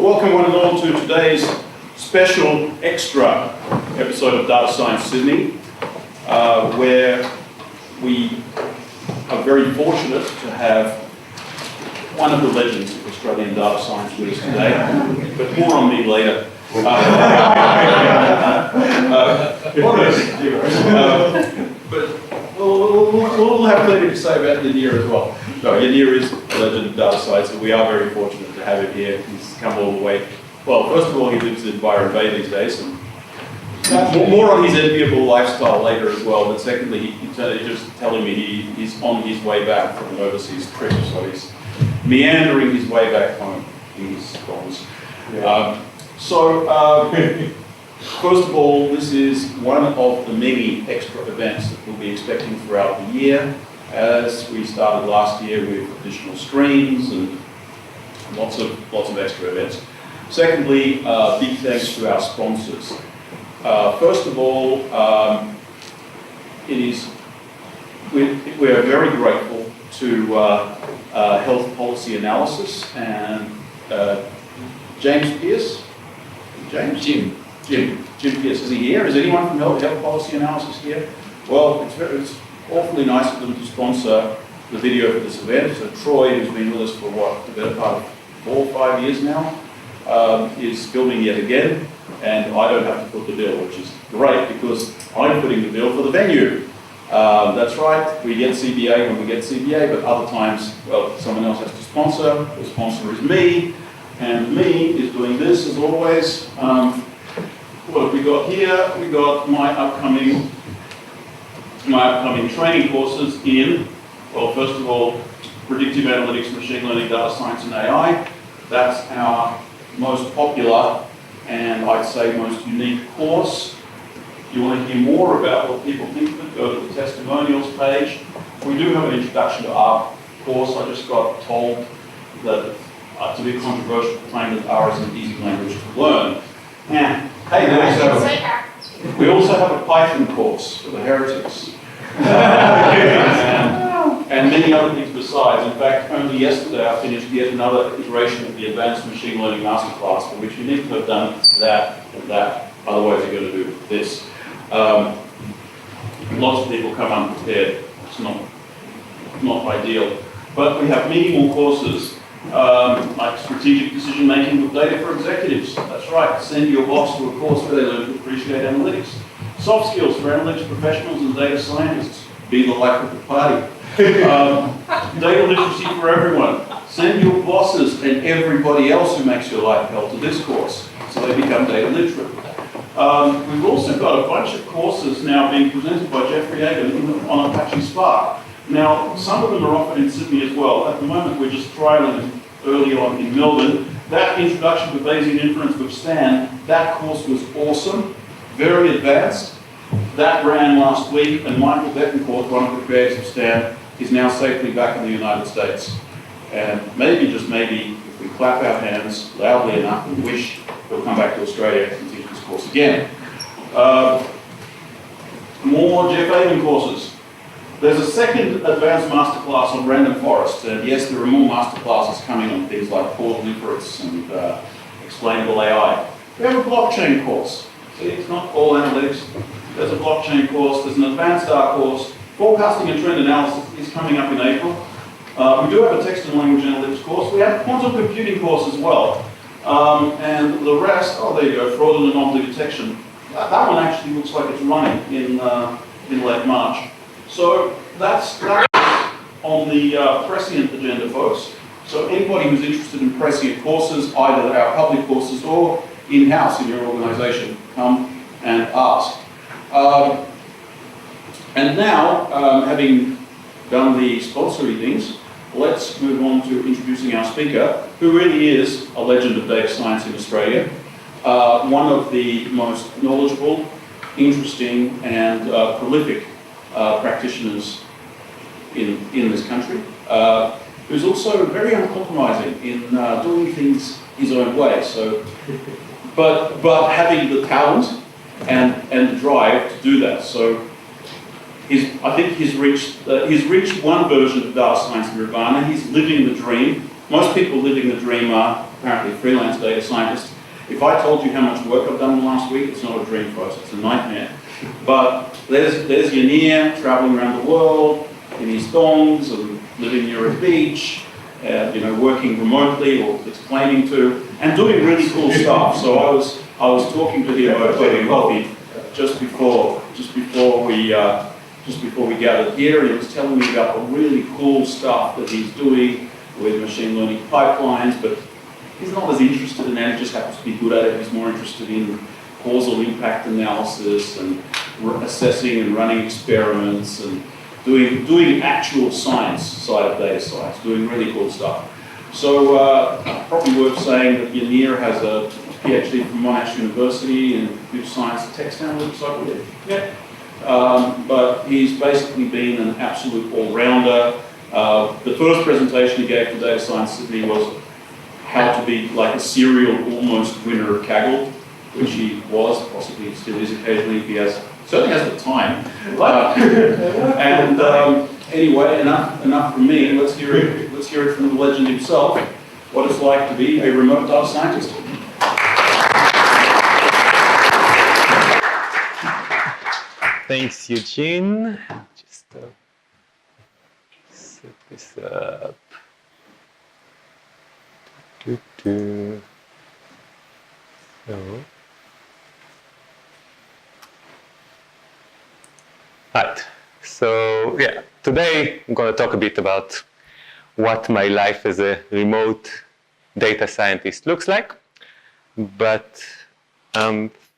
welcome one and all to today's special extra episode of Data Science Sydney, where we are very fortunate to have one of the legends of Australian data science with us today, but more on me later. But we'll have plenty to say about YANIR as well. No, YANIR is a legend of data science, and we are very fortunate to have him here. He's come all the way. Well, first of all, he lives in Byron Bay these days, and more on his enviable lifestyle later as well. But secondly, he's just telling me he's on his way back from an overseas trip, so he's meandering his way back home in his bonds. Yeah. First of all, this is one of the many extra events that we'll be expecting throughout the year, as we started last year with additional streams and lots of extra events. Secondly, big thanks to our sponsors. First of all, we are very grateful to Health Policy Analysis and James Pearce. Jim Pearce, is he here? Is anyone from Health Policy Analysis here? Well, it's awfully nice of them to sponsor the video for this event. So Troy, who's been with us for the better part of 4 or 5 years now, is filming yet again, and I don't have to foot the bill, which is great because I'm footing the bill for the venue. That's right, we get CBA when we get CBA, but other times, well, someone else has to sponsor. The sponsor is me, and me is doing this as always. What have we got here? We got my upcoming training courses in, well, first of all, predictive analytics, machine learning, data science, and AI. That's our most popular and I'd say most unique course. If you want to hear more about what people think of it, go to the testimonials page. We do have an introduction to R course. I just got told that it's a bit controversial to claim that R is an easy language to learn. And hey, we also have a Python course for the heretics. And many other things besides. In fact, only yesterday I finished yet another iteration of the Advanced Machine Learning Masterclass, for which you need to have done that and that. Otherwise you're going to do this. Lots of people come unprepared. It's not ideal. But we have many more courses, like strategic decision making with data for executives. That's right, send your boss to a course where they learn to appreciate analytics. Soft skills for analytics professionals and data scientists. Be the life of the party. Data literacy for everyone. Send your bosses and everybody else who makes your life hell to this course, so they become data literate. We've also got a bunch of courses now being presented by Jeffrey Agan on Apache Spark. Now, some of them are offered in Sydney as well. At the moment, we're just trialing early on in Melbourne. That introduction to Bayesian inference with Stan, that course was awesome, very advanced. That ran last week, and Michael Betancourt, one of the creators of Stan, is now safely back in the United States. And maybe, just maybe, if we clap our hands loudly enough and wish, he'll come back to Australia and teach this course again. More Jeff Amen courses. There's a second advanced masterclass on random forests, and yes, there are more masterclasses coming on things like causal inference and explainable AI. We have a blockchain course. See, it's not all analytics. There's a blockchain course, there's an advanced R course. Forecasting and trend analysis is coming up in April. We do have a text and language analytics course. We have a quantum computing course as well. And the rest, oh, there you go, fraud and anomaly detection. That one actually looks like it's running in late March. So that's on the prescient agenda, folks. So anybody who's interested in prescient courses, either our public courses or in-house in your organization, come and ask. And now, having done the sponsory things, let's move on to introducing our speaker, who really is a legend of data science in Australia, one of the most knowledgeable, interesting, and prolific practitioners in this country, who's also very uncompromising in doing things his own way. So, but having the talent and the drive to do that. So I think he's reached one version of data science nirvana. He's living the dream, Most people living the dream are apparently freelance data scientists. If I told you how much work I've done in the last week, it's not a dream for us, it's a nightmare. But there's YANIR traveling around the world in his dongs and living near a beach, working remotely or explaining to, and doing really cool stuff. So I was talking to him over coffee just before we gathered here, and he was telling me about the really cool stuff that he's doing with machine learning pipelines, but he's not as interested in that, he just happens to be good at it. He's more interested in causal impact analysis and assessing and running experiments and doing actual science side of data science, doing really cool stuff. So probably worth saying that YANIR has a PhD from Monash University in computer science and text analytics, I believe. Yeah. But he's basically been an absolute all-rounder. The first presentation he gave to Data Science Sydney was how to be like a serial almost winner of Kaggle, which he was, possibly still is occasionally if he certainly has the time. Anyway, enough from me. Let's hear it from the legend himself, what it's like to be a remote data scientist. Thanks, Eugene. Just set this up. So, right. So, yeah, today I'm going to talk a bit about what my life as a remote data scientist looks like. But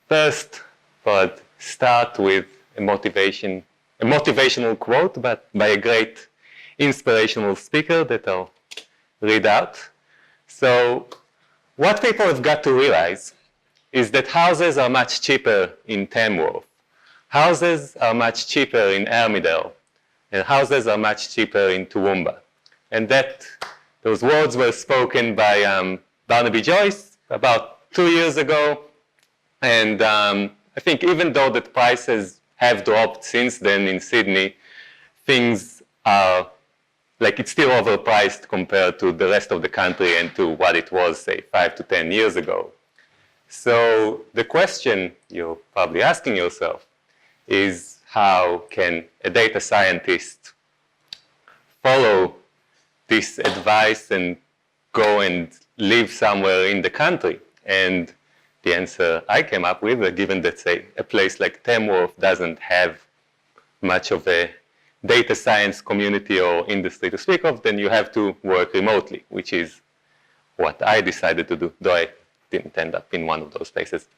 first, I'd start with a motivational quote, but by a great inspirational speaker that I'll read out. So, what people have got to realize is that houses are much cheaper in Tamworth. Houses are much cheaper in Armidale, and houses are much cheaper in Toowoomba. And those words were spoken by Barnaby Joyce about 2 years ago. And I think even though the prices have dropped since then in Sydney, things are it's still overpriced compared to the rest of the country and to what it was, say, 5 to 10 years ago. So the question you're probably asking yourself is, how can a data scientist follow this advice and go and live somewhere in the country? And the answer I came up with, given that, say, a place like Tamworth doesn't have much of a data science community or industry to speak of, then you have to work remotely, which is what I decided to do, though I didn't end up in one of those places.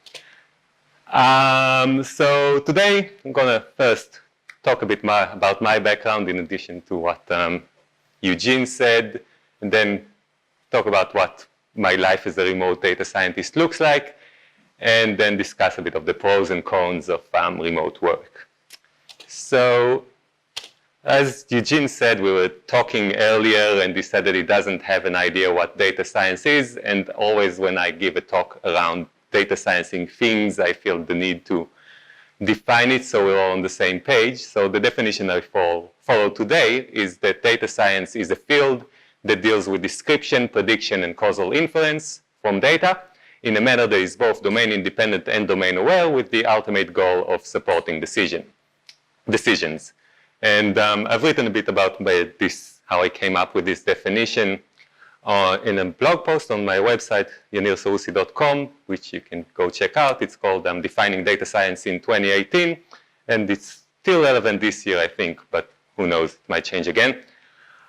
So today I'm going to first talk a bit more about my background in addition to what Eugene said, and then talk about what my life as a remote data scientist looks like, and then discuss a bit of the pros and cons of remote work. So, as Eugene said, we were talking earlier, and he said that he doesn't have an idea what data science is, and always when I give a talk around data sciencing things, I feel the need to define it so we're all on the same page. So the definition I follow today is that data science is a field that deals with description, prediction, and causal inference from data in a manner that is both domain independent and domain aware, with the ultimate goal of supporting decisions. And I've written a bit about this, how I came up with this definition in a blog post on my website, yanirserussi.com, which you can go check out. It's called Defining Data Science in 2018, and it's still relevant this year, I think, but who knows, it might change again.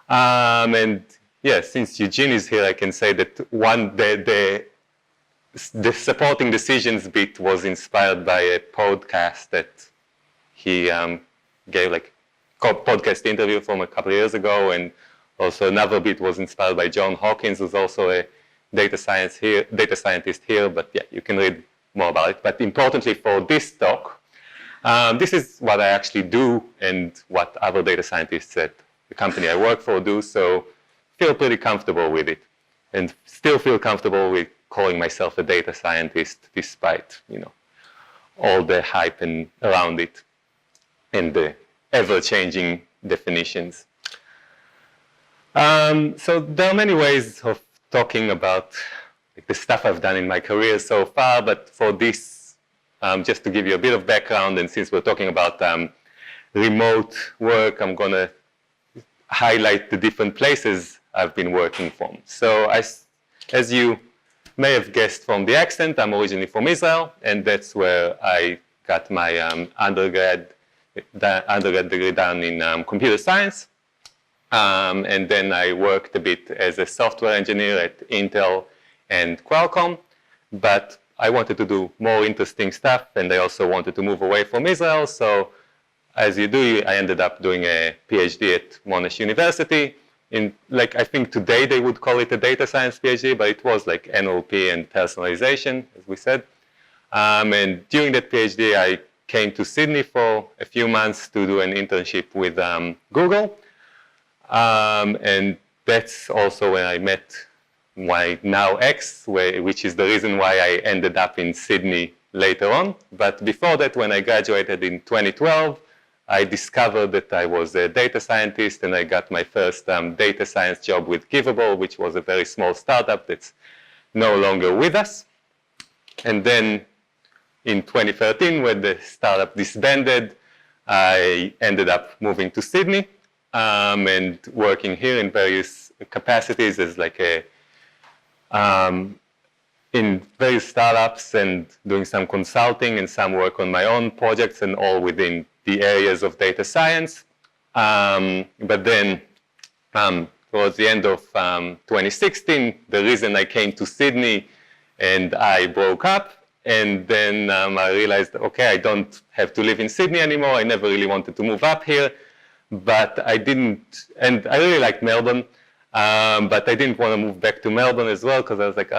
And yeah, since Eugene is here, I can say that the supporting decisions bit was inspired by a podcast that he gave, podcast interview from a couple of years ago, and also another bit was inspired by John Hawkins, who's also a data scientist here, but yeah, you can read more about it. But importantly for this talk, this is what I actually do and what other data scientists at the company I work for do, so feel pretty comfortable with it, and still feel comfortable with calling myself a data scientist despite, all the hype around it and the ever-changing definitions. So there are many ways of talking about the stuff I've done in my career so far, but for this, just to give you a bit of background, and since we're talking about remote work, I'm going to highlight the different places I've been working from. So as you may have guessed from the accent, I'm originally from Israel, and that's where I got my undergrad degree done in computer science. And then I worked a bit as a software engineer at Intel and Qualcomm, but I wanted to do more interesting stuff, and I also wanted to move away from Israel. So as you do, I ended up doing a PhD at Monash University. I think today they would call it a data science PhD, but it was like NLP and personalization, as we said. And during that PhD, I came to Sydney for a few months to do an internship with Google. And that's also when I met my now ex, which is the reason why I ended up in Sydney later on. But before that, when I graduated in 2012, I discovered that I was a data scientist, and I got my first data science job with Givable, which was a very small startup that's no longer with us. And then in 2013, when the startup disbanded, I ended up moving to Sydney and working here in various capacities as like in various startups, and doing some consulting and some work on my own projects, and all within the areas of data science. But then towards the end of 2016, the reason I came to Sydney and I broke up, and then I realized, okay, I don't have to live in Sydney anymore. I never really wanted to move up here, but I didn't, and I really liked Melbourne, but I didn't want to move back to Melbourne as well, because I was like,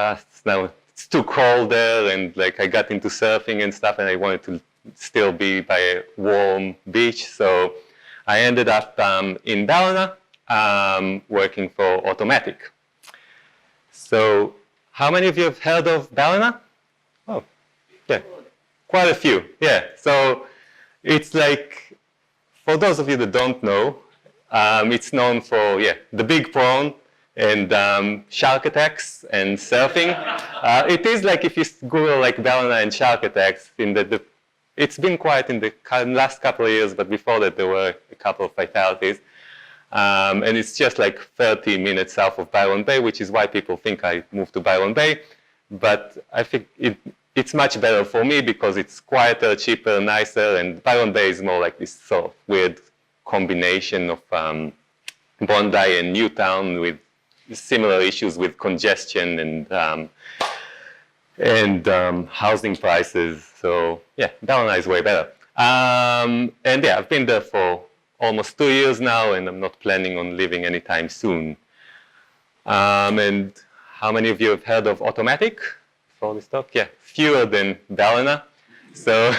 it's too cold there, and like I got into surfing and stuff, and I wanted to still be by a warm beach. So I ended up in Ballina, working for Automatic. So how many of you have heard of Ballina? Oh, yeah, quite a few, yeah. So it's like, for those of you that don't know, it's known for, the big prawn and shark attacks and surfing. It is like, if you Google like Ballina and shark attacks, it's been quiet in the last couple of years, but before that there were a couple of fatalities. And it's just like 30 minutes south of Byron Bay, which is why people think I moved to Byron Bay. But I think it's much better for me because it's quieter, cheaper, nicer, and Byron Bay is more like this sort of weird combination of Bondi and Newtown, with similar issues with congestion and housing prices. So yeah, Ballina is way better. And yeah, I've been there for almost 2 years now, and I'm not planning on leaving anytime soon. And how many of you have heard of Automatic for this talk? Yeah, fewer than Ballina. So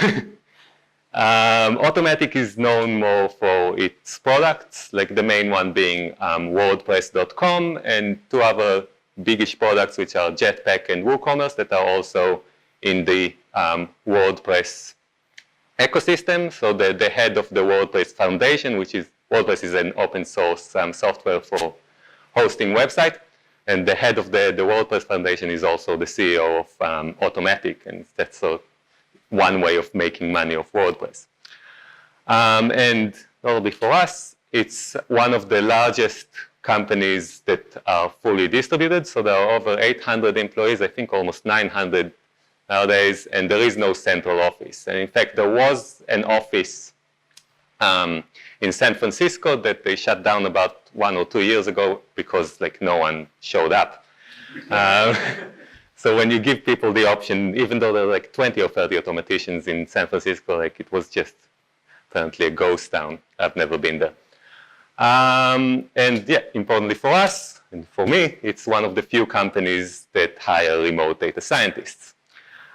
Automatic is known more for its products, like the main one being WordPress.com, and two other biggish products, which are Jetpack and WooCommerce, that are also in the WordPress ecosystem. So the head of the WordPress Foundation, which is WordPress is an open source software for hosting website, and the head of the WordPress Foundation is also the CEO of Automatic, and that's one way of making money off WordPress. And probably for us, it's one of the largest companies that are fully distributed. So there are over 800 employees, I think almost 900 nowadays, and there is no central office. And in fact, there was an office in San Francisco that they shut down about 1 or 2 years ago because like no one showed up. So when you give people the option, even though there are like 20 or 30 automaticians in San Francisco, like it was just apparently a ghost town. I've never been there. And yeah, importantly for us, and for me, it's one of the few companies that hire remote data scientists.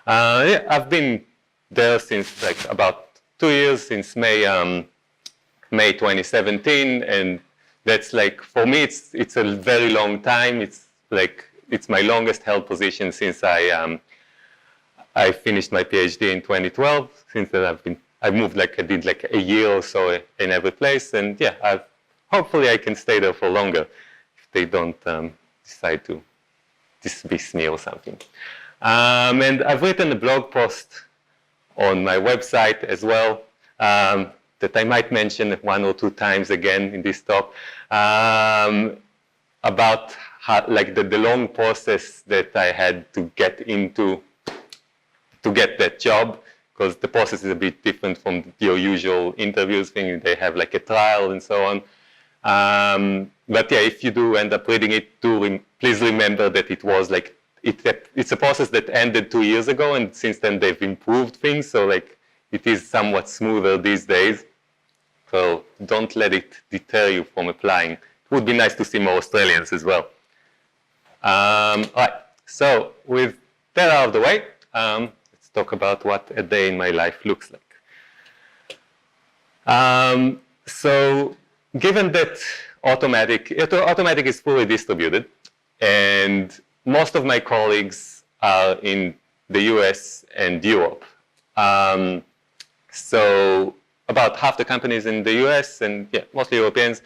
Yeah, I've been there since like about 2 years, since May 2017, and that's like, for me, it's a very long time. It's like, it's my longest held position since I finished my PhD in 2012. Since then, I've moved like I did like a year or so in every place, and yeah, hopefully I can stay there for longer. they don't decide to dismiss me or something. And I've written a blog post on my website as well that I might mention 1 or 2 times again in this talk about how, like the long process that I had to get into to get that job, because the process is a bit different from your usual interviews thing. They have like a trial and so on. But yeah, if you do end up reading it, please remember that it was like, it's a process that ended 2 years ago, and since then they've improved things, so like it is somewhat smoother these days. So don't let it deter you from applying. It would be nice to see more Australians as well. All right, so with that out of the way, let's talk about what a day in my life looks like. So given that Automatic is fully distributed, and most of my colleagues are in the US and Europe. So about half the companies in the US, and yeah, mostly Europeans,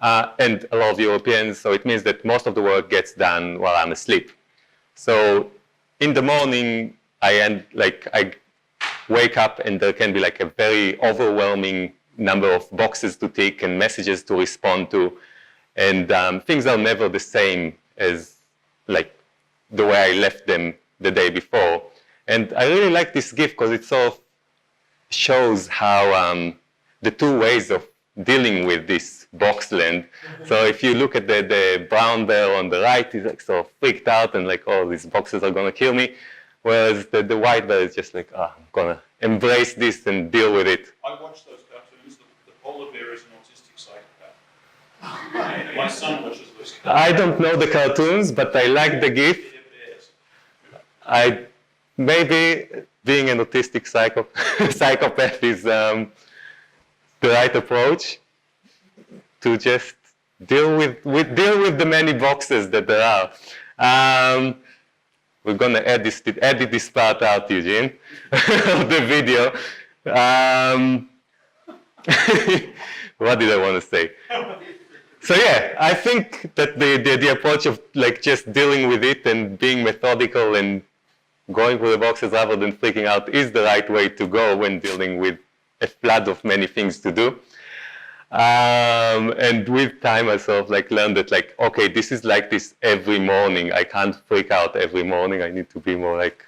and a lot of Europeans, so it means that most of the work gets done while I'm asleep. So in the morning, I wake up and there can be like a very overwhelming number of boxes to tick and messages to respond to, and things are never the same as like the way I left them the day before. And I really like this GIF because it sort of shows how the 2 ways of dealing with this box land. So if you look at the brown bear on the right, he's like sort of freaked out and like, oh, these boxes are gonna kill me. Whereas the white bear is just like, oh, I'm gonna embrace this and deal with it. I watch those cartoons. The polar bear is an autistic psychopath. My son watches those cartoons. I don't know the cartoons, but I like the GIF. Maybe being an autistic psychopath is the right approach to just deal with the many boxes that there are. We're gonna edit this part out, Eugene, of the video. What did I want to say? So yeah, I think that the approach of like just dealing with it and being methodical and going through the boxes rather than freaking out is the right way to go when dealing with a flood of many things to do. And with time, I sort of like learned that like, okay, this is like this every morning. I can't freak out every morning. I need to be more like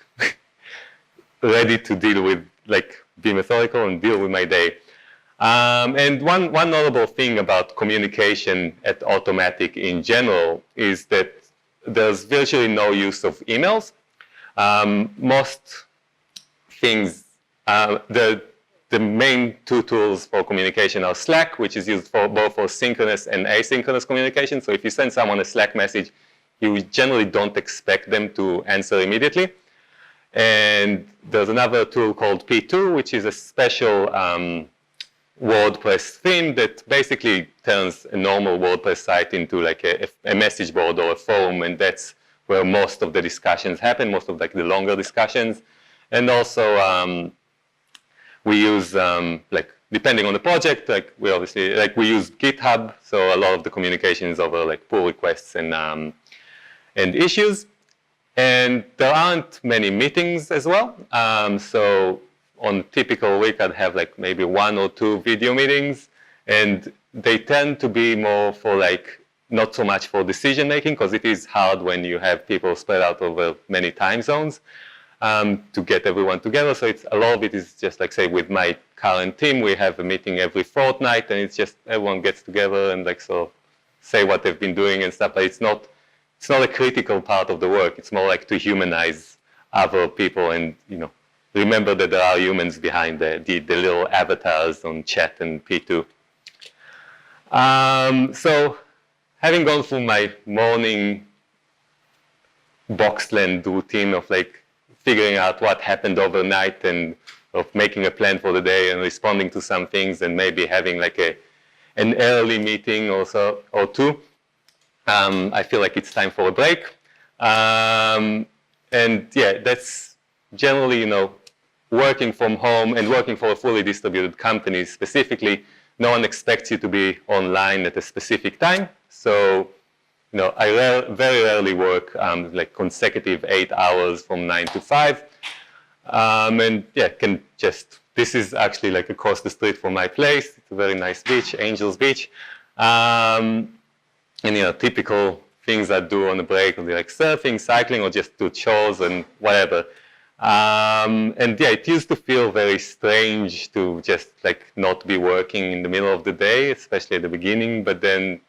ready to deal with, like, be methodical and deal with my day. And one notable thing about communication at Automatic in general is that there's virtually no use of emails. Most things, the main 2 tools for communication are Slack, which is used both for synchronous and asynchronous communication. So if you send someone a Slack message, you generally don't expect them to answer immediately. And there's another tool called P2, which is a special WordPress theme that basically turns a normal WordPress site into like a message board or a forum, and that's where most of the discussions happen, most of like the longer discussions. And also we use like, depending on the project, like we obviously, like we use GitHub, so a lot of the communication is over like pull requests and issues. And there aren't many meetings as well. So on a typical week, I'd have like maybe 1 or 2 video meetings, and they tend to be more for like, not so much for decision making, because it is hard when you have people spread out over many time zones to get everyone together. So a lot of it is just like, say, with my current team, we have a meeting every fortnight, and it's just everyone gets together and like so say what they've been doing and stuff. But it's not a critical part of the work. It's more like to humanize other people and, you know, remember that there are humans behind the little avatars on chat and P2. So having gone through my morning boxland routine of like figuring out what happened overnight and of making a plan for the day and responding to some things and maybe having like an early meeting or 2, I feel like it's time for a break. And yeah, that's generally, you know, working from home and working for a fully distributed company specifically. No one expects you to be online at a specific time. So I very rarely work like consecutive 8 hours from 9 to 5. And yeah, this is actually like across the street from my place. It's a very nice beach, Angel's Beach. And typical things I do on a break will be like surfing, cycling, or just do chores and whatever. And yeah, it used to feel very strange to just like not be working in the middle of the day, especially at the beginning. But then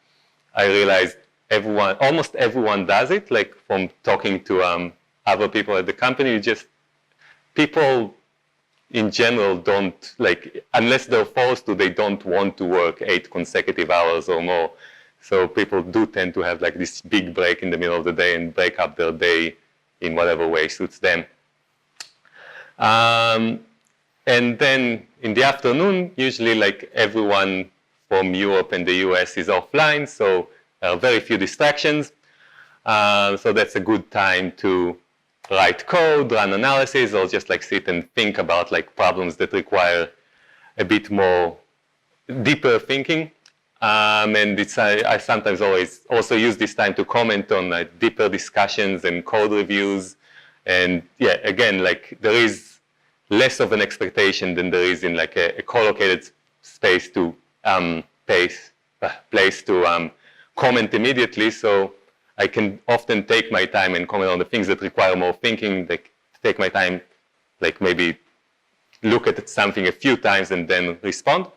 I realized almost everyone does it. Like from talking to other people at the company, people in general don't, like, unless they're forced to, they don't want to work 8 consecutive hours or more. So people do tend to have like this big break in the middle of the day and break up their day in whatever way suits them. And then in the afternoon, usually like everyone from Europe and the US is offline, so there are very few distractions. So that's a good time to write code, run analysis, or just like sit and think about like problems that require a bit more deeper thinking. And I sometimes always also use this time to comment on like deeper discussions and code reviews. And yeah, again, like there is less of an expectation than there is in like a co-located space to place to comment immediately. So I can often take my time and comment on the things that require more thinking, like take my time, like maybe look at something a few times and then respond.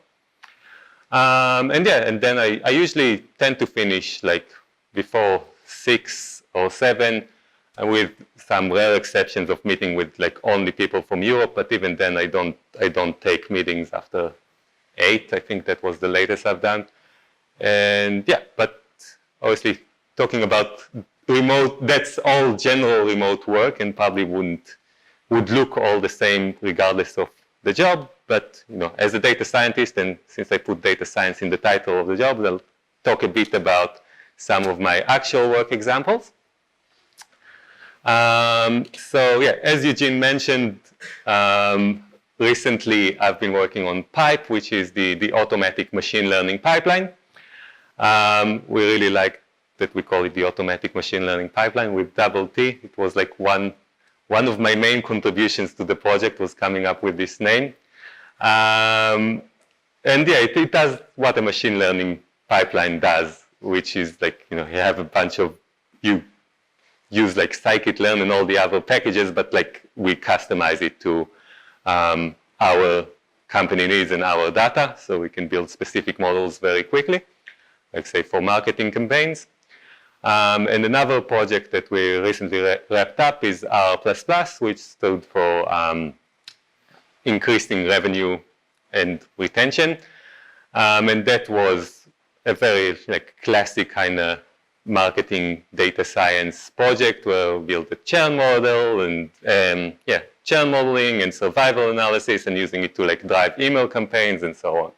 And then I usually tend to finish like before 6 or 7, with some rare exceptions of meeting with like only people from Europe. But even then, I don't take meetings after 8. I think that was the latest I've done. And yeah, but obviously talking about remote, that's all general remote work, and probably would look all the same regardless of the job. But as a data scientist, and since I put data science in the title of the job, I'll talk a bit about some of my actual work examples. So yeah, as Eugene mentioned, recently I've been working on Pipe, which is the automatic machine learning pipeline. We really like that we call it the automatic machine learning pipeline with double T. It was like one of my main contributions to the project was coming up with this name. And yeah, it does what a machine learning pipeline does, which is like, you have a bunch of, you use like scikit-learn and all the other packages, but like we customize it to our company needs and our data, so we can build specific models very quickly, like say for marketing campaigns. And another project that we recently wrapped up is R++, which stood for increasing revenue and retention. And that was a very like classic kind of marketing data science project where we built a churn model and churn modeling and survival analysis and using it to like drive email campaigns and so on.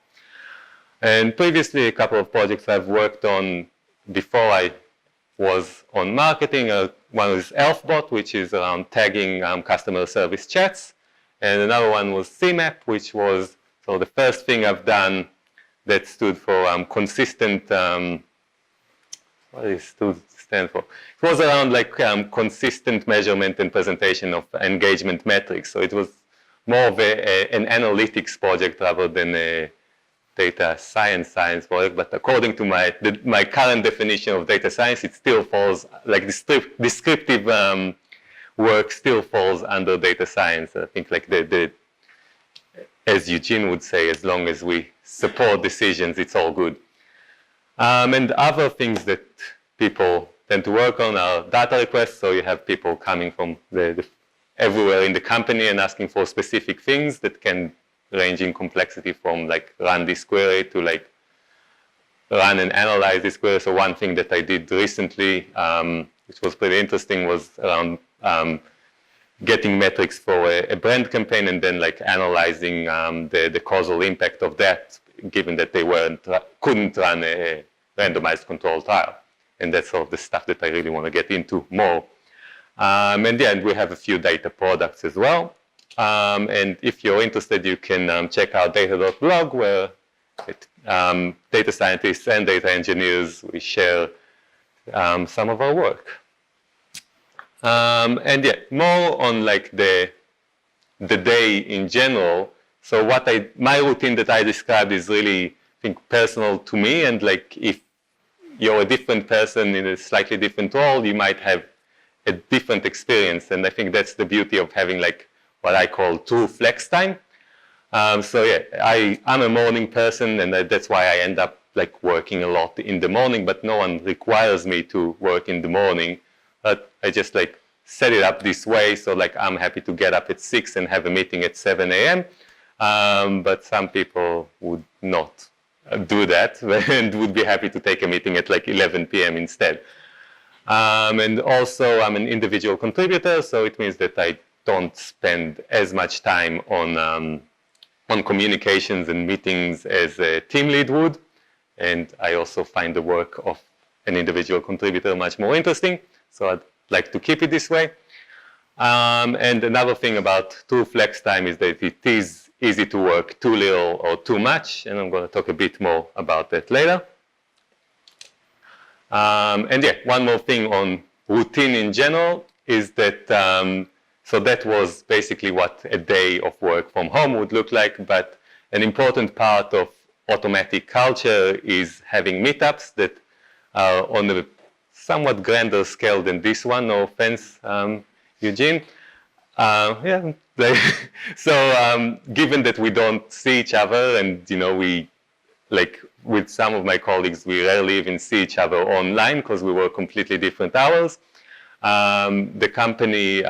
And previously, a couple of projects I've worked on before I was on marketing. One was ElfBot, which is around tagging customer service chats. And another one was CMAP, which was the first thing I've done that stood for consistent, what does it stand for? It was around like consistent measurement and presentation of engagement metrics. So it was more of an analytics project rather than a data science project. But according to my current definition of data science, it still falls, like descriptive work still falls under data science. I think like as Eugene would say, as long as we support decisions, it's all good. And other things that people tend to work on are data requests. So you have people coming from everywhere in the company and asking for specific things that can range in complexity from like run this query to like run and analyze this query. So one thing that I did recently, which was pretty interesting, was around getting metrics for a brand campaign and then like analyzing the causal impact of that, given that they couldn't run a randomized control trial. And that's sort of the stuff that I really want to get into more. And yeah, we have a few data products as well. And if you're interested, you can check out data.blog, where data scientists and data engineers, we share some of our work. And yeah, more on like the day in general. So my routine that I described is really, I think, personal to me. And like if you're a different person in a slightly different role, you might have a different experience. And I think that's the beauty of having like what I call true flex time. So yeah, I'm a morning person, and that's why I end up like working a lot in the morning, but no one requires me to work in the morning. But I just like set it up this way. So like I'm happy to get up at 6 and have a meeting at 7 a.m. But some people would not do that and would be happy to take a meeting at like 11 p.m. instead. And also I'm an individual contributor, so it means that I don't spend as much time on communications and meetings as a team lead would. And I also find the work of an individual contributor much more interesting. So I'd like to keep it this way. And another thing about true flex time is that it is easy to work too little or too much. And I'm going to talk a bit more about that later. And yeah, one more thing on routine in general is that, so that was basically what a day of work from home would look like. But an important part of automatic culture is having meetups that are on a somewhat grander scale than this one. No offense, Eugene. Yeah. So given that we don't see each other, and we like with some of my colleagues, we rarely even see each other online because we work completely different hours. The company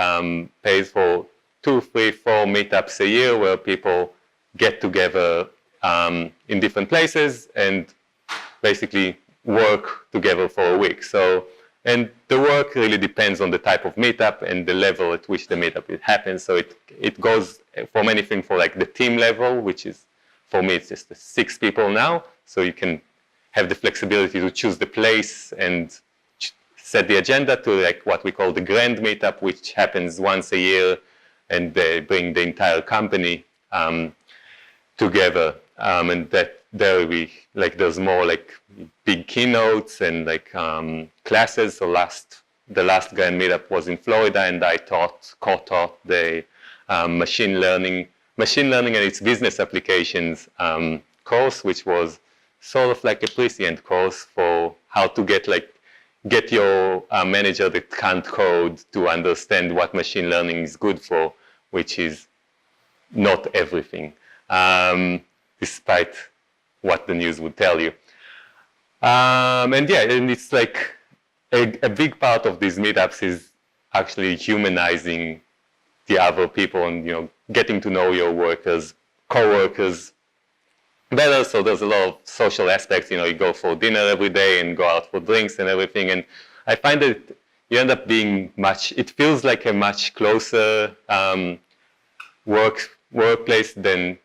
pays for 2, 3, 4 meetups a year where people get together in different places and basically work together for a week. So, and the work really depends on the type of meetup and the level at which the meetup happens. So it goes from anything for like the team level, which is, for me, it's just 6 people now. So you can have the flexibility to choose the place and set the agenda, to like what we call the grand meetup, which happens once a year, and they bring the entire company together. And that there we like there's more like big keynotes and like classes. So the last grand meetup was in Florida, and I co-taught the machine learning and its business applications course, which was sort of like a prescient course for how to get your manager that can't code to understand what machine learning is good for, which is not everything, despite what the news would tell you. And yeah, and it's like a big part of these meetups is actually humanizing the other people and getting to know your co-workers better. So there's a lot of social aspects. You go for dinner every day and go out for drinks and everything. And I find that you end up being it feels like a much closer workplace than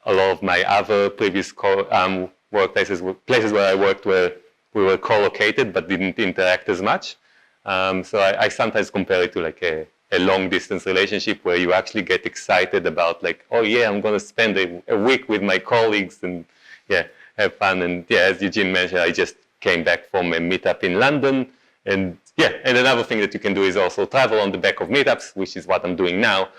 a lot of my other previous workplaces, places where I worked where we were co-located but didn't interact as much. So I sometimes compare it to like a long distance relationship where you actually get excited about like, oh yeah, I'm going to spend a week with my colleagues and yeah, have fun. And yeah, as Eugene mentioned, I just came back from a meetup in London. And yeah, and another thing that you can do is also travel on the back of meetups, which is what I'm doing now.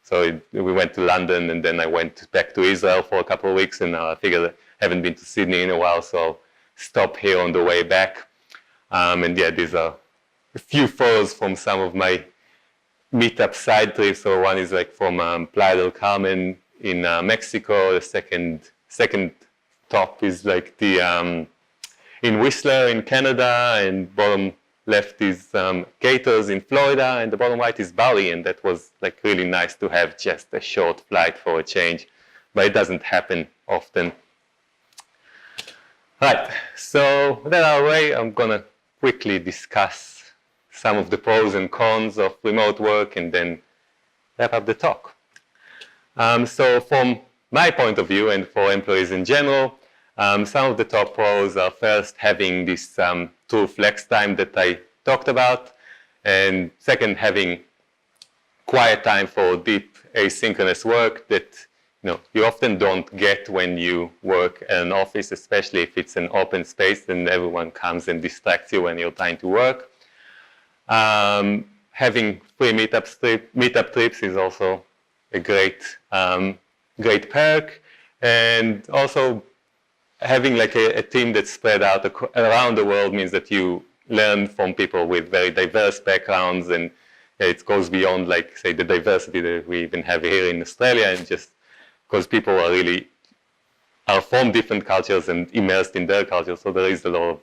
So we went to London, and then I went back to Israel for a couple of weeks, and I figured I haven't been to Sydney in a while, so I'll stop here on the way back. And yeah, these are a few photos from some of my meetup side trips. So one is like from Playa del Carmen in Mexico. The second top is like the in Whistler in Canada, and bottom left is Gators in Florida, and the bottom right is Bali, and that was like really nice to have just a short flight for a change, but it doesn't happen often. Right, so that out of the way, I'm gonna quickly discuss some of the pros and cons of remote work and then wrap up the talk. So from my point of view and for employees in general, some of the top pros are first having this true flex time that I talked about, and second, having quiet time for deep asynchronous work that you often don't get when you work in an office, especially if it's an open space and everyone comes and distracts you when you're trying to work. Having free meetup trips is also a great perk, and also having like a team that's spread out around the world means that you learn from people with very diverse backgrounds, and it goes beyond, like, say, the diversity that we even have here in Australia, and just because people are from different cultures and immersed in their culture, so there is a lot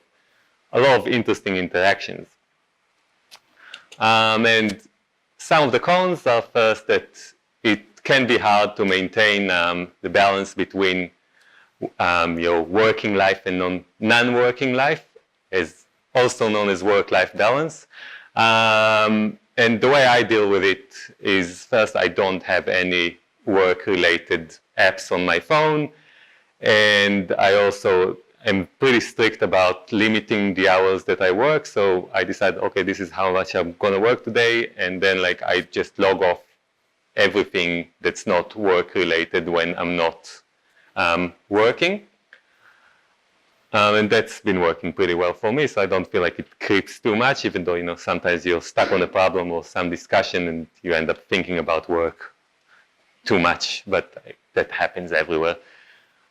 of interesting interactions. And some of the cons are, first, that it can be hard to maintain the balance between your working life and non-working life, is also known as work-life balance. And the way I deal with it is, first, I don't have any work-related apps on my phone, and I also am pretty strict about limiting the hours that I work. So I decide, okay, this is how much I'm going to work today, and then like I just log off everything that's not work-related when I'm not working. And that's been working pretty well for me, so I don't feel like it creeps too much, even though, sometimes you're stuck on a problem or some discussion and you end up thinking about work too much, but that happens everywhere.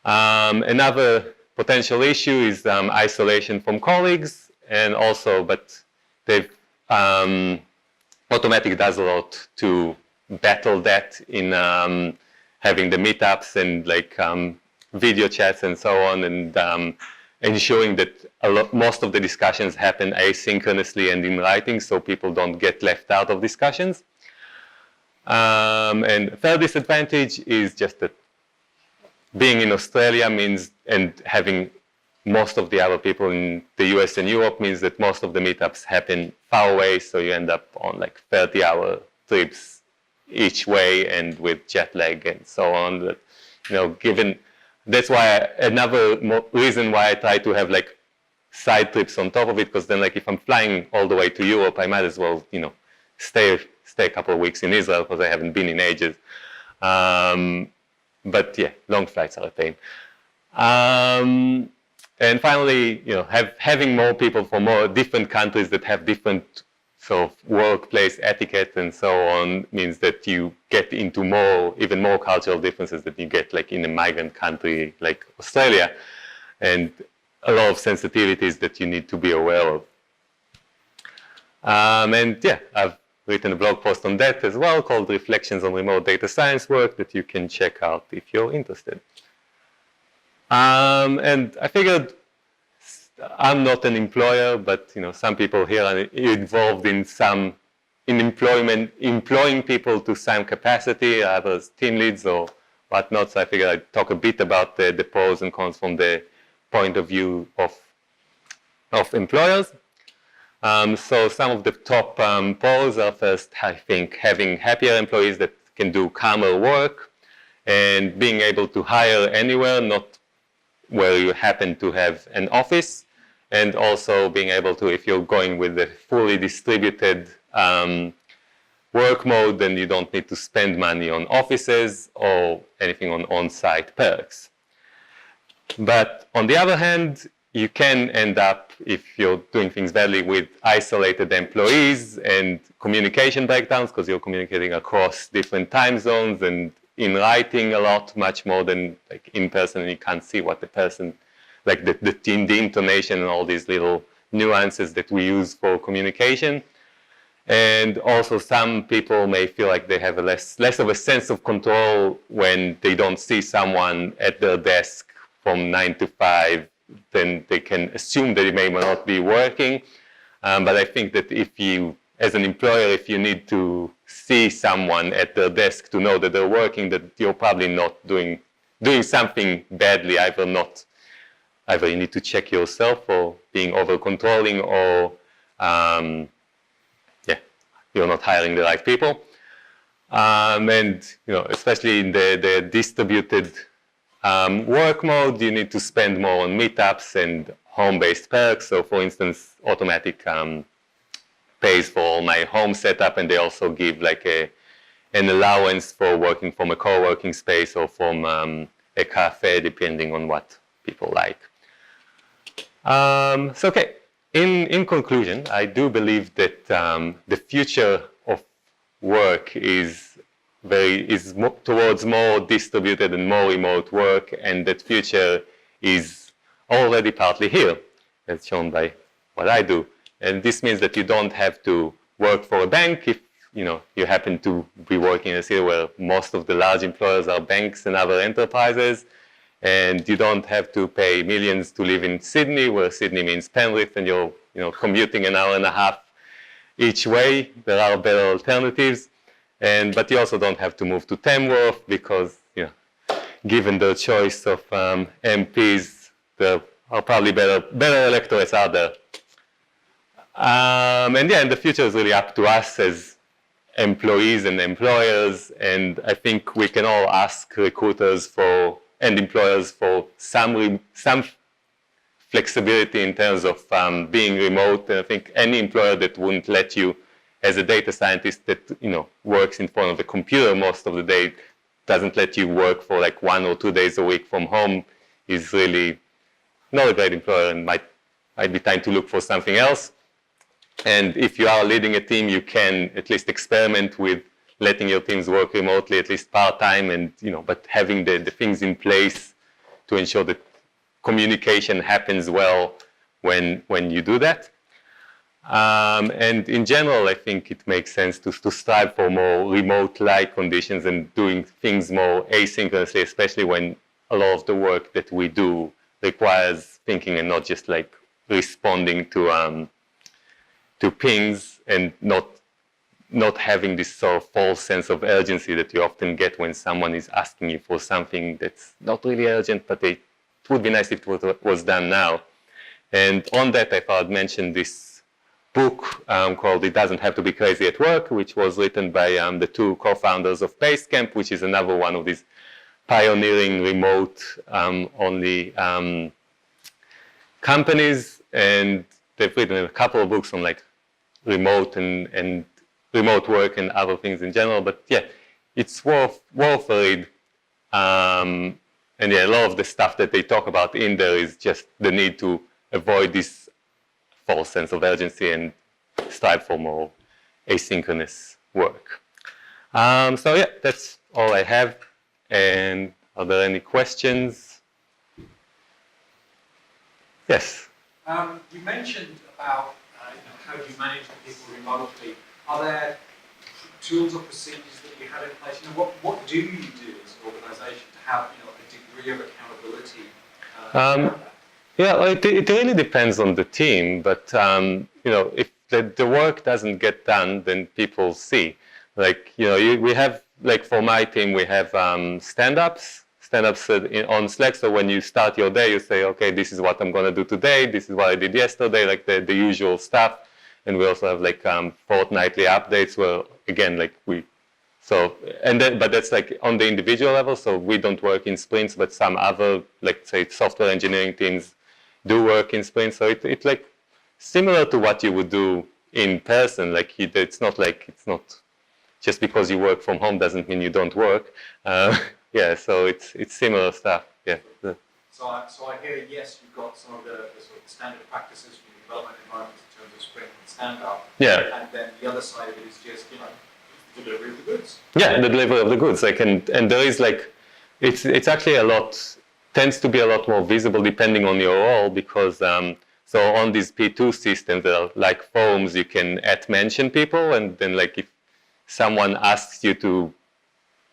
Another potential issue is isolation from colleagues, and also, but Automatic does a lot to battle that in having the meetups and like video chats and so on, and ensuring that most of the discussions happen asynchronously and in writing, so people don't get left out of discussions. And third disadvantage is just that being in Australia means, and having most of the other people in the US and Europe means that most of the meetups happen far away, so you end up on like 30-hour trips each way and with jet lag and so on. But, that's why another reason why I try to have like side trips on top of it, because then like if I'm flying all the way to Europe, I might as well, stay a couple of weeks in Israel, because I haven't been in ages. But yeah, long flights are a pain. And finally, having more people from more different countries that have different sort of workplace etiquette and so on means that you get into even more cultural differences that you get like in a migrant country like Australia, and a lot of sensitivities that you need to be aware of. And yeah, I've written a blog post on that as well called Reflections on Remote Data Science Work that you can check out if you're interested. And I figured I'm not an employer, but some people here are involved in employing people to some capacity, either team leads or whatnot. So I figured I'd talk a bit about the pros and cons from the point of view of employers. So some of the top pros are, first, I think, having happier employees that can do calmer work, and being able to hire anywhere, not where you happen to have an office, and also being able to, if you're going with a fully distributed work mode, then you don't need to spend money on offices or anything on on-site perks. But on the other hand, you can end up, if you're doing things badly, with isolated employees and communication breakdowns, because you're communicating across different time zones and in writing a lot, much more than like in person, and you can't see what the person, like the intonation and all these little nuances that we use for communication. And also some people may feel like they have less of a sense of control when they don't see someone at their desk from 9 to 5, then they can assume that it may not be working. But I think that if you, as an employer, if you need to see someone at their desk to know that they're working, that you're probably not doing something badly, either you need to check yourself for being over-controlling, or you're not hiring the right people. And especially in the distributed work mode, you need to spend more on meetups and home-based perks. So for instance, Automatic pays for all my home setup, and they also give like a an allowance for working from a co-working space or from a cafe, depending on what people like. So, okay, in conclusion, I do believe that the future of work is towards more distributed and more remote work, and that future is already partly here, as shown by what I do. And this means that you don't have to work for a bank if you happen to be working in a city where most of the large employers are banks and other enterprises, and you don't have to pay millions to live in Sydney, where Sydney means Penrith, and you're commuting an hour and a half each way. There are better alternatives, but you also don't have to move to Tamworth because given the choice of MPs, there are probably better electorates out there. And the future is really up to us as employees and employers, and I think we can all ask recruiters and employers for some flexibility in terms of being remote. And I think any employer that wouldn't let you, as a data scientist that works in front of a computer most of the day, doesn't let you work for like 1 or 2 days a week from home, is really not a great employer, and might be time to look for something else. And if you are leading a team, you can at least experiment with letting your teams work remotely, at least part-time, and but having the things in place to ensure that communication happens well when you do that. And in general, I think it makes sense to strive for more remote-like conditions and doing things more asynchronously, especially when a lot of the work that we do requires thinking and not just like responding to pings, and not having this sort of false sense of urgency that you often get when someone is asking you for something that's not really urgent, but it would be nice if it was done now. And on that, I thought I'd mention this book called It Doesn't Have to Be Crazy at Work, which was written by the 2 co-founders of Basecamp, which is another one of these pioneering remote only companies. And they've written a couple of books on like remote and remote work and other things in general, but yeah, it's worth a read. And a lot of the stuff that they talk about in there is just the need to avoid this false sense of urgency and strive for more asynchronous work. So yeah, that's all I have. And are there any questions? Yes. You mentioned about how you manage people remotely. Are there tools or procedures that you have in place? What do you do as an organisation to have a degree of accountability? Yeah, well, it really depends on the team, but if the work doesn't get done, then people see. Like we have, like for my team, we have stand-ups on Slack. So when you start your day, you say, okay, this is what I'm going to do today. This is what I did yesterday, like the usual stuff. And we also have like fortnightly updates where, again, like but that's like on the individual level. So we don't work in sprints, but some other, like say software engineering teams do work in sprints. So it's like similar to what you would do in person. Like it's not just because you work from home doesn't mean you don't work. Yeah, so it's similar stuff. Yeah. So I hear, yes, you've got some of the sort of standard practices from the development environment in terms of sprint and stand-up. Yeah. And then the other side of it is just, the delivery of the goods. Yeah, the delivery of the goods. Like, and there is like, it's actually tends to be a lot more visible depending on your role, because so on these P2 systems, there are like forums, you can @mention people, and then like if someone asks you to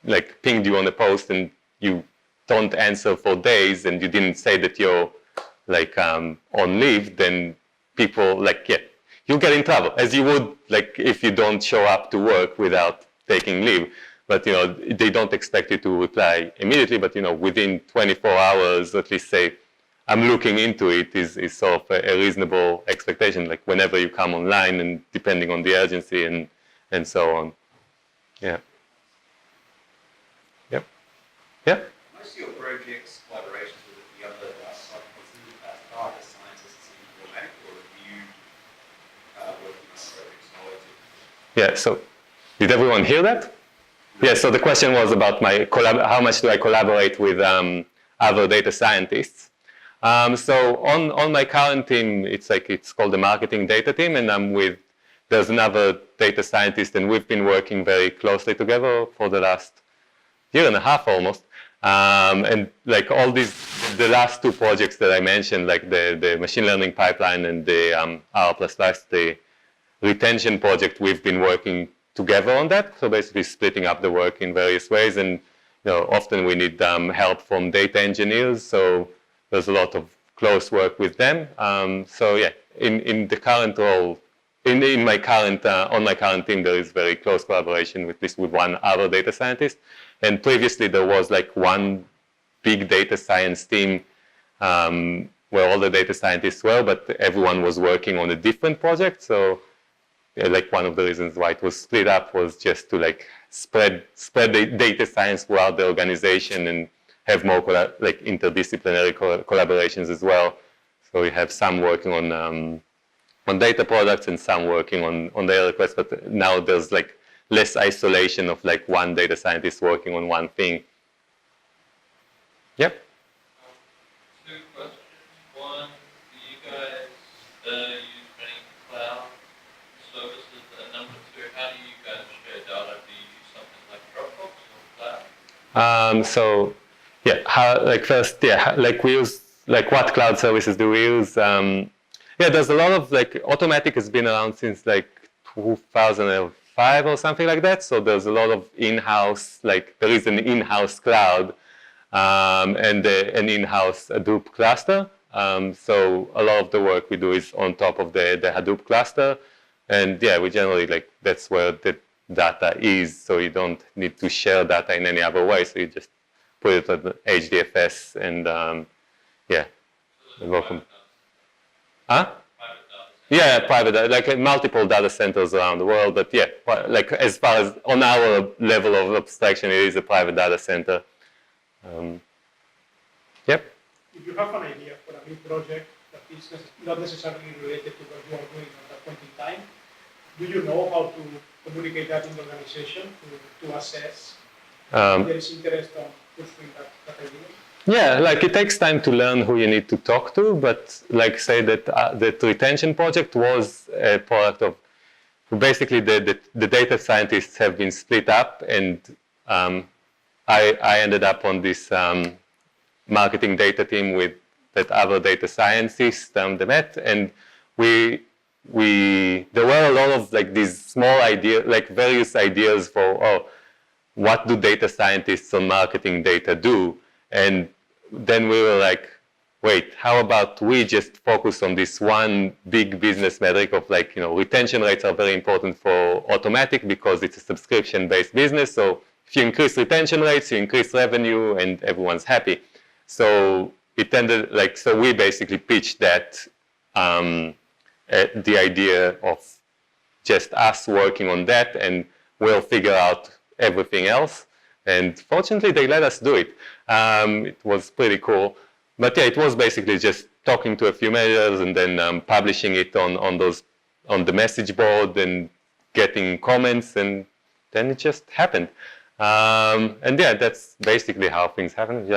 like pinged you on a post and you don't answer for days and you didn't say that you're like on leave, then people you'll get in trouble, as you would like if you don't show up to work without taking leave. But they don't expect you to reply immediately, but within 24 hours, at least say, I'm looking into it, is sort of a reasonable expectation, like whenever you come online, and depending on the urgency and so on. Yeah. Yep. Yeah. Most of your projects, collaborations with the other data scientists in your lab, or have you working on projects relative? Yeah, so did everyone hear that? Yeah, so the question was about how much do I collaborate with other data scientists. So on my current team, it's called the marketing data team, and there's another data scientist, and we've been working very closely together for the last year and a half almost. And like all the last two projects that I mentioned, like the machine learning pipeline and the R++, the retention project, we've been working together on that. So basically splitting up the work in various ways. And often we need help from data engineers. So there's a lot of close work with them. So yeah, in the current role, on my current team, there is very close collaboration with one other data scientist. And previously there was like one big data science team where all the data scientists were, but everyone was working on a different project. So like one of the reasons why it was split up was just to like spread the data science throughout the organization and have more interdisciplinary collaborations as well. So we have some working on data products and some working on data requests, but now there's like less isolation of like one data scientist working on one thing. Yep. Two questions. One, do you guys use any cloud services? And number two, how do you guys share data? Do you use something like Dropbox or cloud? So yeah, first, like we use, like what cloud services do we use? Yeah, there's a lot of Automatic has been around since like 2005 or something like that. So there's a lot of in-house, there is an in-house cloud and an in-house Hadoop cluster. So a lot of the work we do is on top of the Hadoop cluster. And yeah, we generally that's where the data is. So you don't need to share data in any other way. So you just put it on HDFS and yeah, welcome. Huh? Yeah, private, multiple data centers around the world, but yeah, as far as on our level of abstraction, it is a private data center. Yep. If you have an idea for a new project that is not necessarily related to what you are doing at that point in time, do you know how to communicate that in the organization to assess if there is interest on pursuing that idea? Yeah, it takes time to learn who you need to talk to, but say that that retention project was a product of basically the data scientists have been split up, and I ended up on this marketing data team with that other data scientists they met, and there were a lot of these small ideas, various ideas for what do data scientists on marketing data do, and then we were like, wait, how about we just focus on this one big business metric of retention rates are very important for Automatic because it's a subscription-based business. So if you increase retention rates, you increase revenue and everyone's happy. So it ended so we basically pitched that, the idea of just us working on that and we'll figure out everything else. And fortunately, they let us do it. It was pretty cool. But yeah, it was basically just talking to a few managers and then publishing it on the message board and getting comments, and then it just happened. And yeah, that's basically how things happen.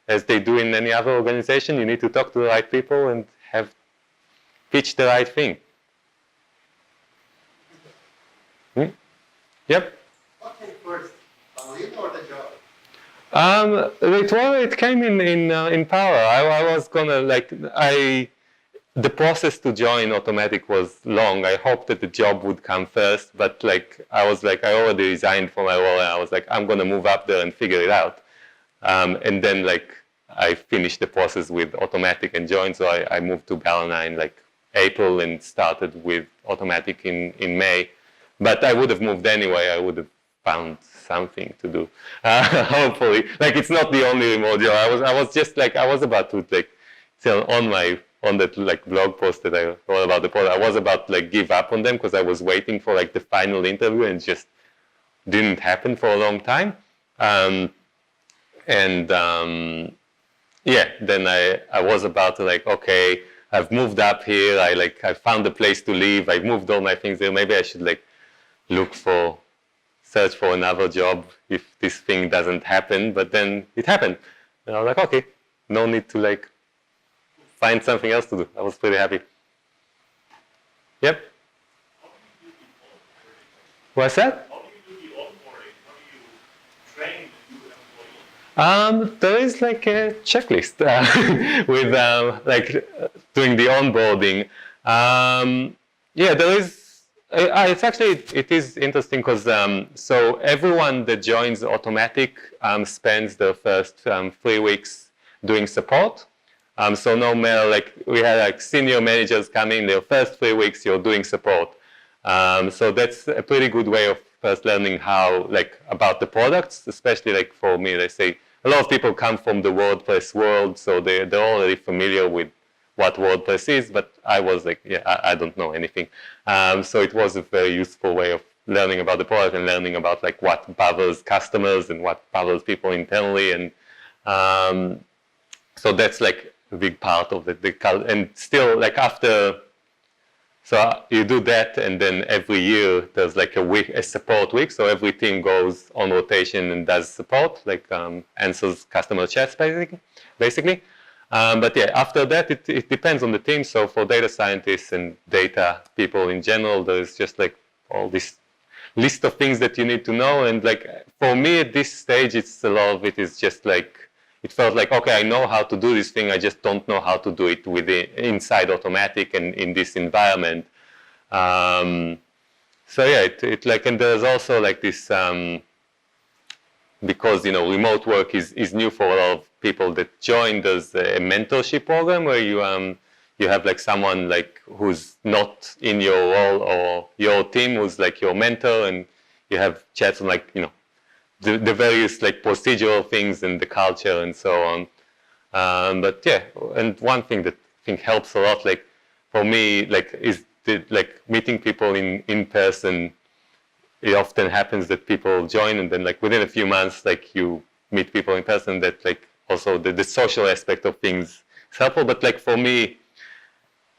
As they do in any other organization, you need to talk to the right people and pitch the right thing. Yep. What came first, Berlin or the job? It came in power. I was gonna the process to join Automatic was long. I hoped that the job would come first, but I already resigned from my role, and I was I'm gonna move up there and figure it out. And then I finished the process with Automatic and joined. So I moved to Galena in April and started with Automatic in May. But I would have moved anyway. I would have found something to do. Hopefully, it's not the only remote job. I was just I was about to on that blog post that I wrote about the product. I was about to give up on them because I was waiting for the final interview, and it just didn't happen for a long time. Yeah, then I was about to okay, I've moved up here. I found a place to live. I've moved all my things there. Maybe I should look for search for another job if this thing doesn't happen, but then it happened. And I was like, okay, no need to like find something else to do. I was pretty happy. Yep. What's that? How do you do the onboarding? How do you train the new employee? There is like a checklist with like doing the onboarding. Yeah, there is. It is interesting because so everyone that joins Automatic spends the first 3 weeks doing support. So no matter like we had like senior managers come in, their first 3 weeks you're doing support. So that's a pretty good way of first learning how like about the products, especially like for me, let's say a lot of people come from the WordPress world, so they're already familiar with what WordPress is, but I was like, yeah, I don't know anything. So it was a very useful way of learning about the product and learning about like what bothers customers and what bothers people internally. And so that's like a big part of and still like after, so you do that, and then every year there's like a support week. So every team goes on rotation and does support, like answers customer chats basically. But yeah, after that, it depends on the team. So for data scientists and data people in general, there's just like all this list of things that you need to know. And like for me at this stage, it's a lot of it is just like, it felt like, okay, I know how to do this thing. I just don't know how to do it inside Automatic and in this environment. So yeah, it like, and there's also like this, because, you know, remote work is new for a lot of people that join. There's a mentorship program where you have like someone like who's not in your role or your team who's like your mentor, and you have chats on like, you know, the various like procedural things and the culture and so on. But yeah, and one thing that I think helps a lot, like for me, like is like meeting people in person. It often happens that people join, and then like within a few months, like you meet people in person. That like also the social aspect of things is helpful. But like for me,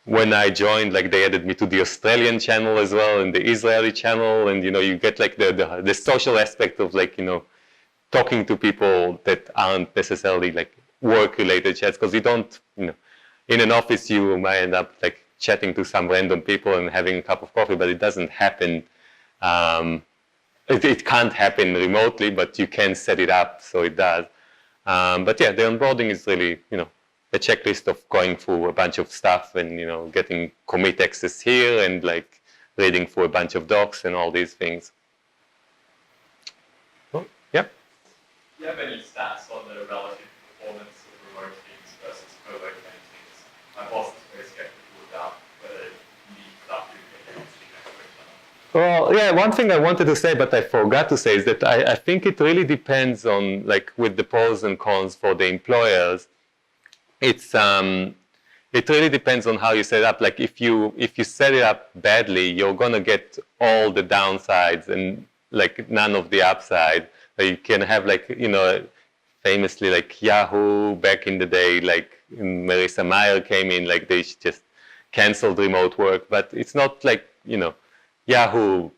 when I joined, like they added me to the Australian channel as well and the Israeli channel, and you know you get like the social aspect of like, you know, talking to people that aren't necessarily like work-related chats, because you don't, you know, in an office you might end up like chatting to some random people and having a cup of coffee, but it doesn't happen. It can't happen remotely, but you can set it up so it does. But yeah, the onboarding is really, you know, a checklist of going through a bunch of stuff and, you know, getting commit access here and like reading through a bunch of docs and all these things. Oh, yep. Do you have any stats on the relative performance of remote teams versus co-located teams? My boss is very skeptical about whether you need stuff to get next to each other. Well, yeah, one thing I wanted to say, but I forgot to say, is that I think it really depends on, like, with the pros and cons for the employers. It really depends on how you set it up. Like, if you set it up badly, you're gonna get all the downsides and like none of the upside. You can have like, you know, famously like Yahoo back in the day, like Marissa Mayer came in, like they just canceled remote work, but it's not like, you know, Yahoo,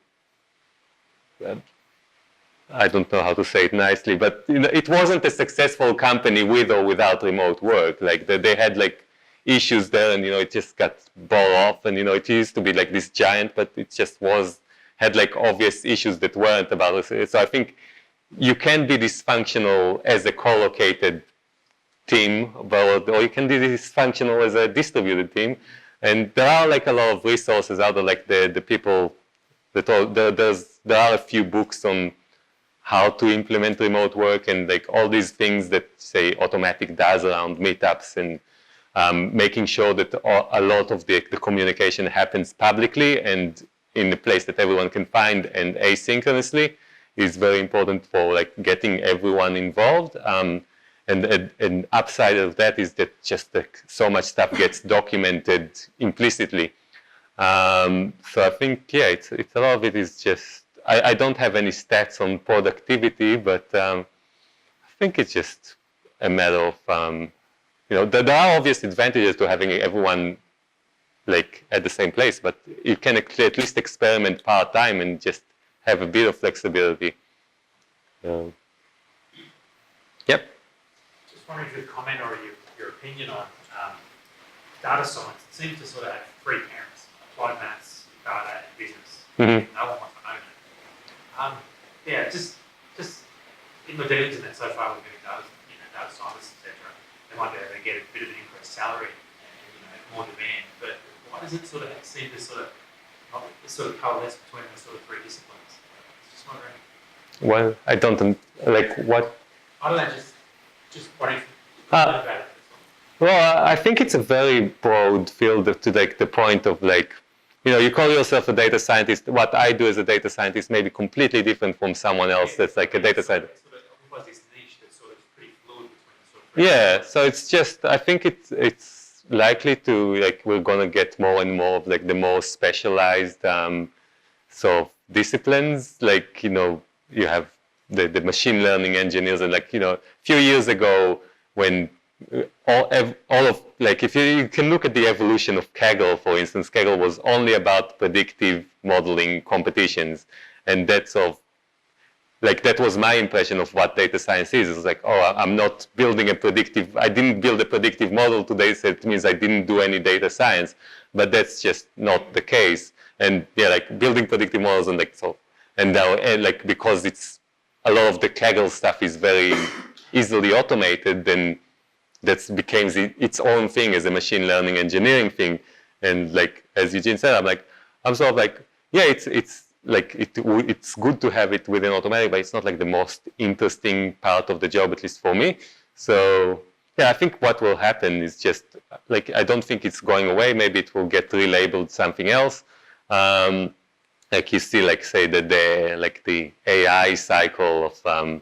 I don't know how to say it nicely, but you know, it wasn't a successful company with or without remote work. Like they had like issues there, and you know, it just got bought off, and you know, it used to be like this giant, but it just had like obvious issues that weren't about it. So I think you can be dysfunctional as a co-located team, or you can be dysfunctional as a distributed team. And there are like a lot of resources out there, like the people that there are a few books on how to implement remote work and like all these things that say Automatic does around meetups and making sure that a lot of the communication happens publicly and in a place that everyone can find and asynchronously is very important for like getting everyone involved. And an upside of that is that just like so much stuff gets documented implicitly. So I think, yeah, it's a lot of it is just, I don't have any stats on productivity, but I think it's just a matter of, you know, there are obvious advantages to having everyone like at the same place, but you can at least experiment part-time and just have a bit of flexibility. Yep. Just wondering if you could comment or your opinion on data science. It seems to sort of have three parents: applied maths, data, and business. Mm-hmm. No one wants to own it. Yeah, just in the dealings in it so far with data scientists, etc. They might be able to get a bit of an increased salary and more demand. But why does it sort of seem to sort of coalesce between the sort of three disciplines? Just wondering. Well, I don't like what. I don't know. Just wondering about it. Well, I think it's a very broad field to like the point of like, you call yourself a data scientist. What I do as a data scientist may be completely different from someone else that's like a data scientist. This niche that's sort of pretty fluid between the sort of three. Yeah, so it's just, I think it's likely to, like, we're gonna get more and more of like the more specialized sort of disciplines. Like, you have the machine learning engineers, and like, a few years ago when all of, like, if you can look at the evolution of Kaggle, for instance, Kaggle was only about predictive modeling competitions, and that's sort of, like, that was my impression of what data science is. It's like, oh, I'm not building I didn't build a predictive model today, so it means I didn't do any data science, but that's just not the case. And yeah, like building predictive models and like, so, and now, like, because it's, a lot of the Kaggle stuff is very easily automated, then that became its own thing as a machine learning engineering thing. And like, as Eugene said, I'm sort of like, yeah, it's like, it's good to have it within automatic, but it's not like the most interesting part of the job, at least for me. So yeah, I think what will happen is just like, I don't think it's going away. Maybe it will get relabeled something else. Like you see, like, say that the AI cycle of,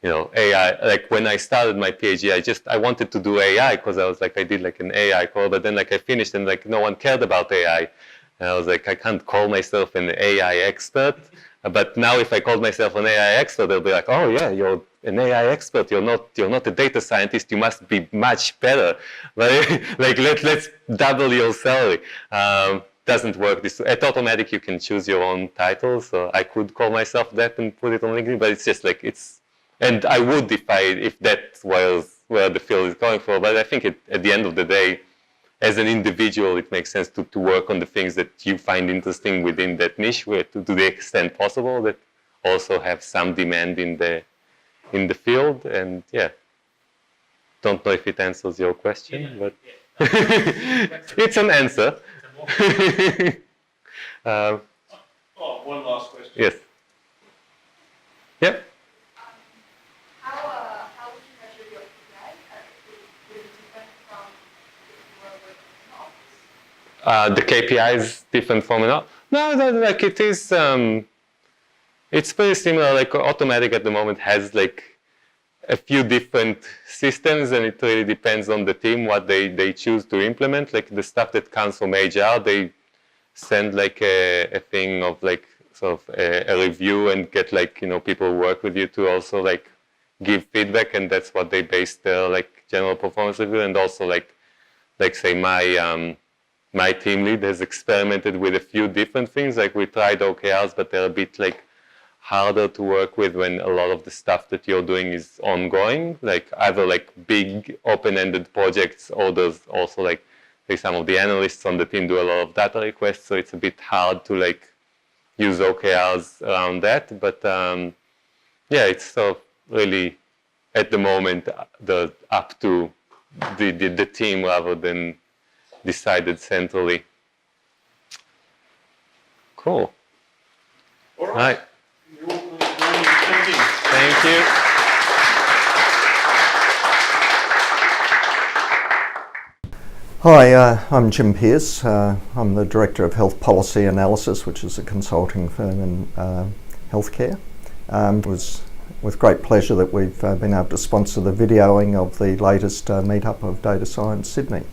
AI, like when I started my PhD, I wanted to do AI because I was like, I did like an AI course, but then like I finished and like no one cared about AI. And I was like, I can't call myself an AI expert. But now if I called myself an AI expert, they'll be like, oh yeah, you're an AI expert. You're not a data scientist. You must be much better. But like, let's double your salary. Doesn't work this way. At Automatic, you can choose your own title. So I could call myself that and put it on LinkedIn, but it's just like, and I would if that was where the field is going for. But I think at the end of the day, as an individual, it makes sense to work on the things that you find interesting within that niche, where to the extent possible, that also have some demand in the field. And yeah, don't know if it answers your question, but it's an answer. One last question. Yes. Yep. How would you measure your KPI? Would it different from if you were working in an office? The KPI is different from an office? No, like it is. It's very similar. Like Automatic at the moment has like a few different systems, and it really depends on the team what they choose to implement. Like the stuff that comes from HR, they send like a thing of like sort of a review and get like people who work with you to also like give feedback, and that's what they base their like general performance review. And also like say my team lead has experimented with a few different things. Like we tried OKRs, but they're a bit like harder to work with when a lot of the stuff that you're doing is ongoing, like either like big open-ended projects, or there's also like some of the analysts on the team do a lot of data requests, so it's a bit hard to like use OKRs around that. But yeah, it's so really at the moment up to the team rather than decided centrally. Cool. All right. Right. Thank you. Thank you. Hi, I'm Jim Pearce. I'm the Director of Health Policy Analysis, which is a consulting firm in healthcare. It was with great pleasure that we've been able to sponsor the videoing of the latest meetup of Data Science Sydney.